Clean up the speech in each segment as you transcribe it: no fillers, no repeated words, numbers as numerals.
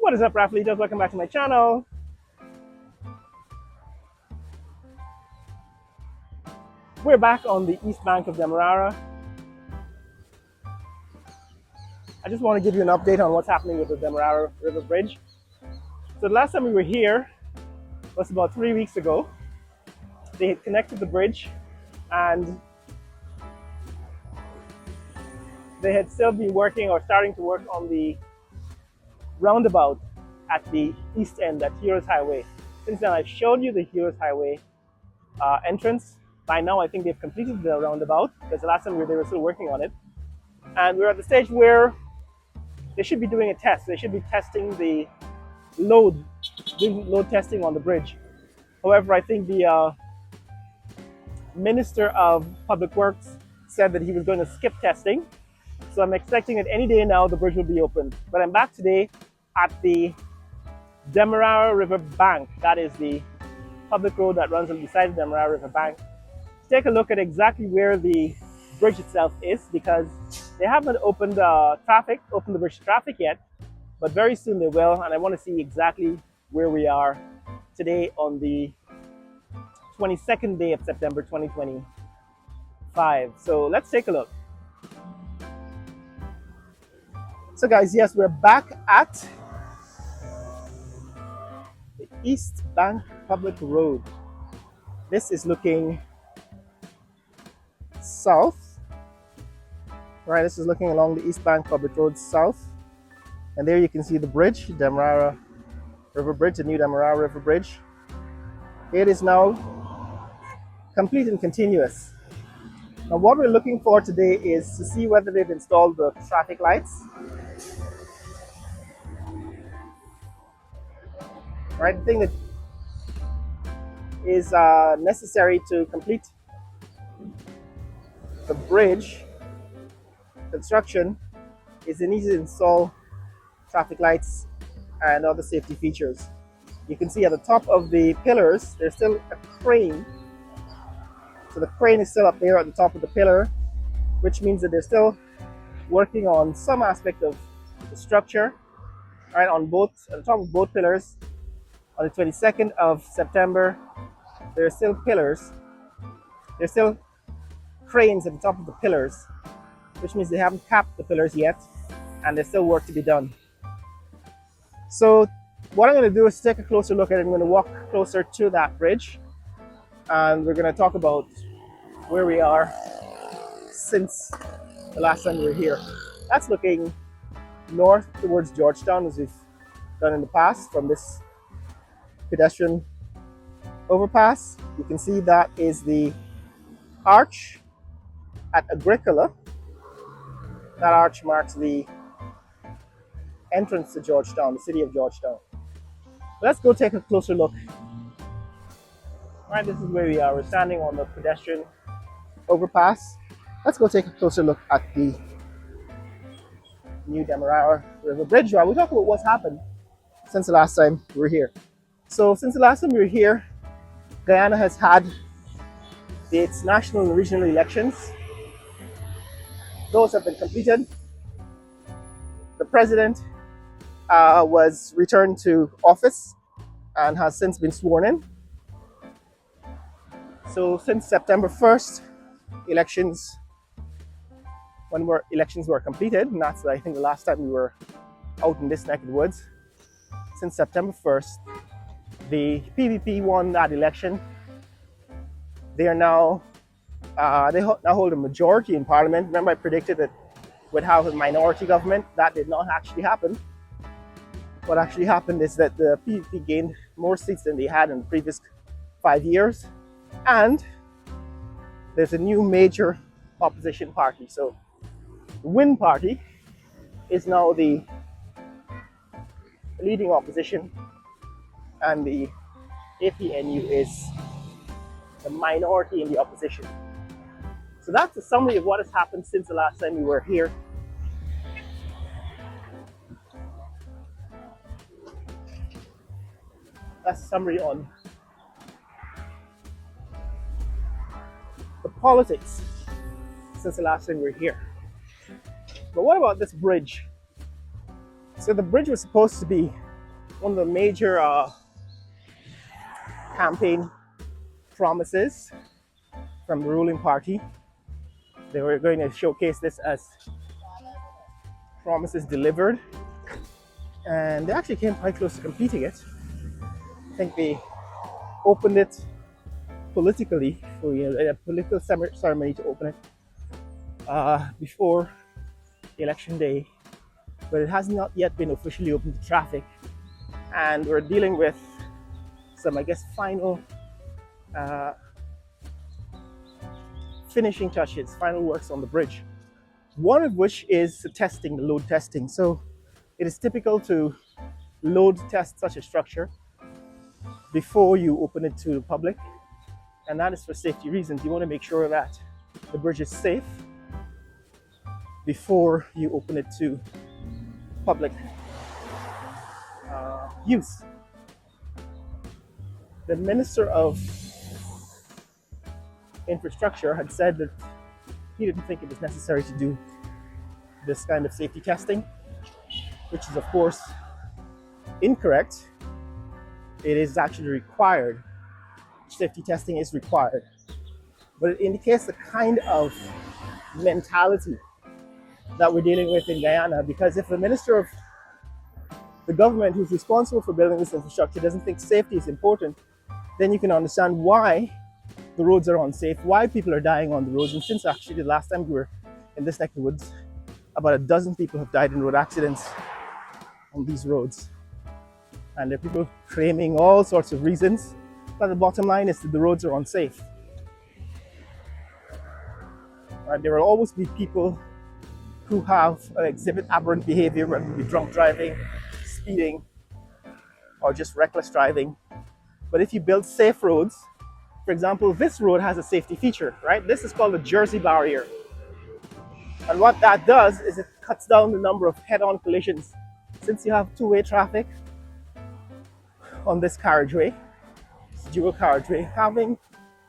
What is up, Raffleitos? Welcome back to my channel. We're back on the east bank of Demerara. I just want to give you an update on what's happening with the Demerara River Bridge. So the last time we were here was about 3 weeks ago. They had connected the bridge and they had still been working or starting to work on the roundabout at the east end, at Heroes Highway. Since then, I've shown you the Heroes Highway entrance. By now, I think they've completed the roundabout because the last time they were still working on it. And we're at the stage where they should be doing a test. They should be testing the load, doing load testing on the bridge. However, I think the Minister of Public Works said that he was going to skip testing. So I'm expecting that any day now the bridge will be open. But I'm back today at the Demerara River bank. That is the public road that runs on the side of the Demerara River bank. Take a look at exactly where the bridge itself is, because they haven't opened the bridge to traffic yet, but very soon they will. And I want to see exactly where we are today on the 22nd day of September 2025. So let's take a look. So guys, yes, we're back at the East Bank Public Road. This is looking south. Right, this is looking along the East Bank Public Road south. And there you can see the bridge, Demerara River Bridge, the new Demerara River Bridge. It is now complete and continuous. Now what we're looking for today is to see whether they've installed the traffic lights. Right, the thing that is necessary to complete the bridge construction is they need to install traffic lights and other safety features. You can see at the top of the pillars there's still a crane. So the crane is still up there at the top of the pillar, which means that they're still working on some aspect of the structure. Right, on the top of both pillars. On the 22nd of September, there are still pillars. There's still cranes at the top of the pillars, which means they haven't capped the pillars yet, and there's still work to be done. So what I'm going to do is take a closer look at it. I'm going to walk closer to that bridge, and we're going to talk about where we are since the last time we were here. That's looking north towards Georgetown, as we've done in the past from this pedestrian overpass. You can see that is the arch at Agricola. That arch marks the entrance to Georgetown, the city of Georgetown. Let's go take a closer look. All right, this is where we are. We're standing on the pedestrian overpass. Let's go take a closer look at the new Demerara River Bridge. We'll talk about what's happened since the last time we were here. So since the last time we were here, Guyana has had its national and regional elections. Those have been completed. The president was returned to office and has since been sworn in. So since September 1st, elections were completed, and that's I think the last time we were out in this neck of the woods. Since September 1st, the PPP won that election. They now hold a majority in Parliament. Remember, I predicted that we'd have a minority government. That did not actually happen. What actually happened is that the PPP gained more seats than they had in the previous 5 years, and there's a new major opposition party. So the Win Party is now the leading opposition, and the APNU is the minority in the opposition. So that's a summary of what has happened since the last time we were here. That's a summary on the politics since the last time we were here. But what about this bridge? So the bridge was supposed to be one of the major campaign promises from the ruling party. They were going to showcase this as promises delivered, and they actually came quite close to completing it. I think they opened it politically for a political ceremony to open it before election day, but it has not yet been officially opened to traffic. And we're dealing with some, I guess, final uh, finishing touches, final works on the bridge. One of which is the load testing. So it is typical to load test such a structure before you open it to the public, and that is for safety reasons. You want to make sure that the bridge is safe before you open it to public use. The Minister of Infrastructure had said that he didn't think it was necessary to do this kind of safety testing, which is of course incorrect. It is actually required. Safety testing is required, but it indicates the kind of mentality that we're dealing with in Guyana, because if the minister of the government who's responsible for building this infrastructure doesn't think safety is important, then you can understand why the roads are unsafe, why people are dying on the roads. And since actually the last time we were in this neck of the woods, about a dozen people have died in road accidents on these roads. And there are people claiming all sorts of reasons, but the bottom line is that the roads are unsafe. There will always be people who have exhibit aberrant behavior, whether it be drunk driving, speeding, or just reckless driving. But if you build safe roads, for example, this road has a safety feature, right? This is called the Jersey barrier. And what that does is it cuts down the number of head-on collisions. Since you have two-way traffic on this carriageway, it's dual carriageway, having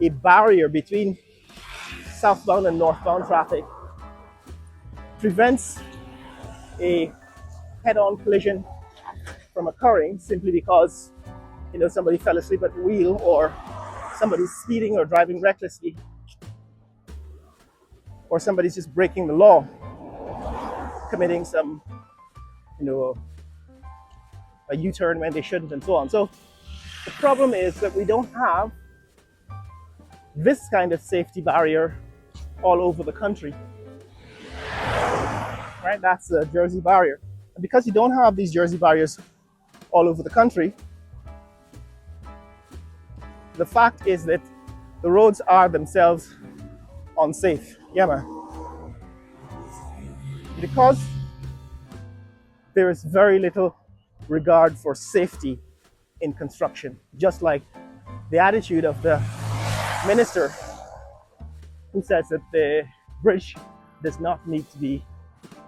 a barrier between southbound and northbound traffic prevents a head-on collision from occurring simply because somebody fell asleep at the wheel, or somebody's speeding or driving recklessly, or somebody's just breaking the law, committing some a U-turn when they shouldn't, and so on. So the problem is that we don't have this kind of safety barrier all over the country. Right? That's the Jersey barrier. And because you don't have these Jersey barriers all over the country, the fact is that the roads are themselves unsafe. Yeah, man. Because there is very little regard for safety in construction, just like the attitude of the minister who says that the bridge does not need to be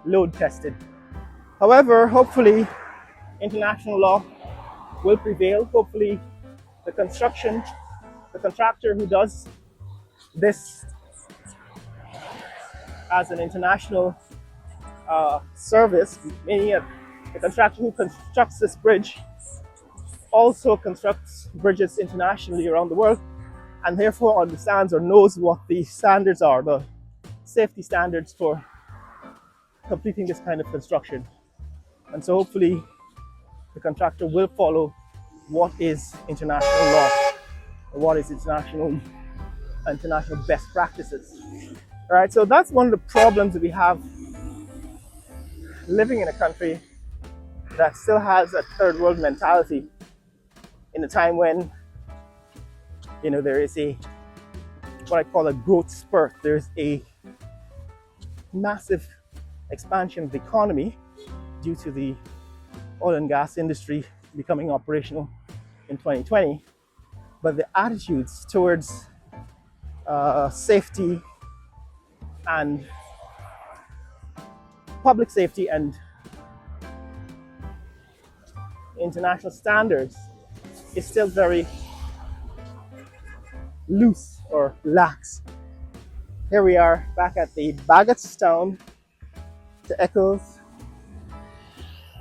load tested. However, hopefully international law will prevail. Hopefully the contractor who does this as an international service, meaning the contractor who constructs this bridge also constructs bridges internationally around the world, and therefore understands or knows what the standards are, the safety standards for completing this kind of construction. And so hopefully the contractor will follow what is international law, or what is international best practices. All right, so that's one of the problems that we have living in a country that still has a third world mentality in a time when there is what I call a growth spurt. There's a massive expansion of the economy due to the oil and gas industry becoming operational in 2020, but the attitudes towards safety and public safety and international standards is still very loose or lax. Here we are back at the Bagotstown to Eccles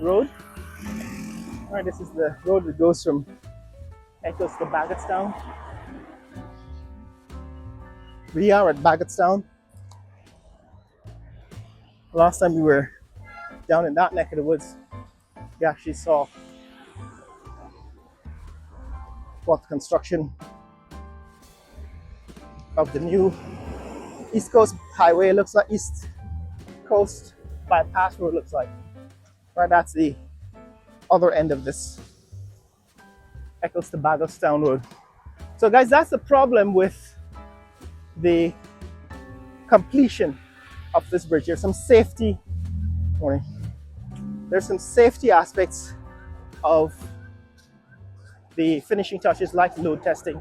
Road, All right, this is the road that goes from Eccles to Bagotstown. We are at Bagotstown. Last time we were down in that neck of the woods, we actually saw what the construction of the new East Coast Highway looks like, East Coast Bypass Road looks like. Right, that's the other end of this Eccles to Bagotstown Road. So guys, that's the problem with the completion of this bridge. There's some safety, there's some safety aspects of the finishing touches like load testing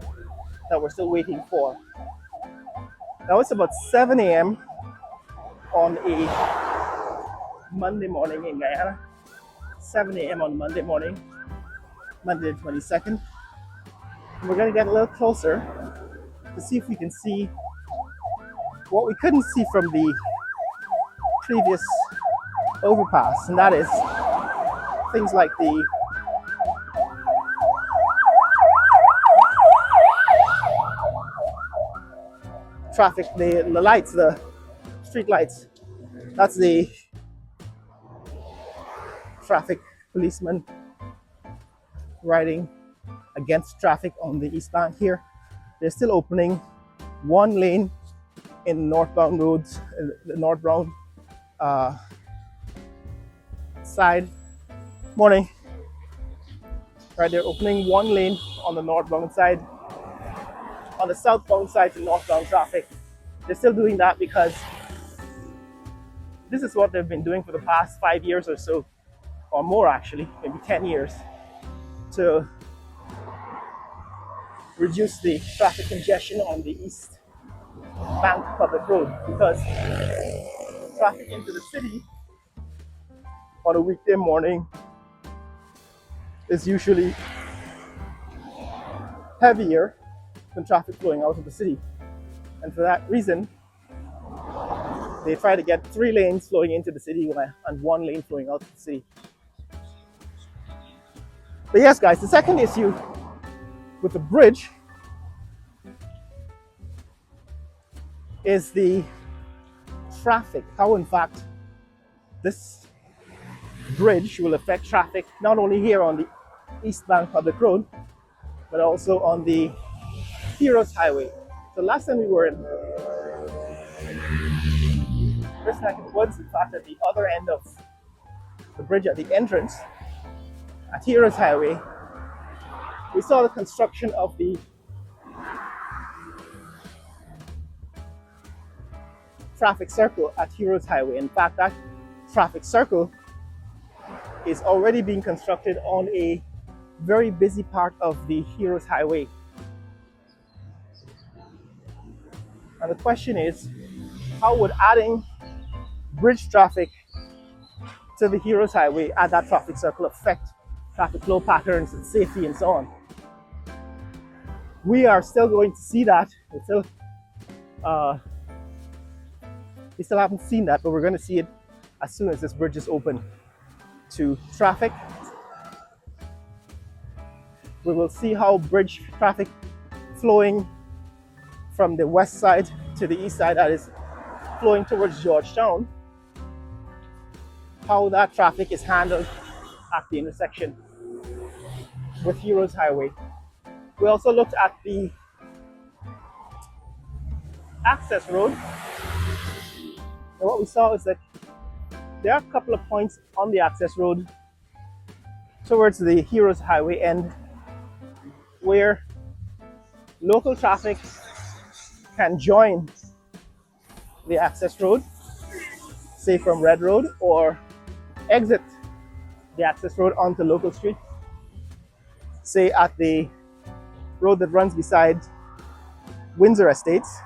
that we're still waiting for. Now it's about 7 a.m. on a Monday morning in Guyana. 7 a.m. on Monday morning, Monday the 22nd. And we're going to get a little closer to see if we can see what we couldn't see from the previous overpass, and that is things like the traffic, the lights, the street lights. That's the traffic policeman riding against traffic on the east bank here. They're still opening one lane in northbound roads, the northbound side. Morning. Right, they're opening one lane on the northbound side. On the southbound side to northbound traffic, they're still doing that because this is what they've been doing for the past 5 years or so, or more actually, maybe 10 years, to reduce the traffic congestion on the east bank public road, because traffic into the city on a weekday morning is usually heavier than traffic flowing out of the city. And for that reason, they try to get 3 lanes flowing into the city and 1 lane flowing out of the city. But yes, guys, the second issue with the bridge is the traffic. How, in fact, this bridge will affect traffic not only here on the East Bank Public Road, but also on the Heroes Highway. So last time we were in this neck of the woods, in fact, at the other end of the bridge at the entrance at Heroes Highway, we saw the construction of the traffic circle at Heroes Highway. In fact, that traffic circle is already being constructed on a very busy part of the Heroes Highway. And the question is, how would adding bridge traffic to the Heroes Highway at that traffic circle affect traffic flow patterns and safety and so on? We are still going to see that. We still haven't seen that, but we're going to see it as soon as this bridge is open to traffic. We will see how bridge traffic flowing from the west side to the east side, that is flowing towards Georgetown, how that traffic is handled at the intersection with Heroes Highway. We also looked at the access road, and what we saw is that there are a couple of points on the access road towards the Heroes Highway end where local traffic can join the access road, say from Red Road, or exit the access road onto local street, say at the road that runs beside Windsor Estates,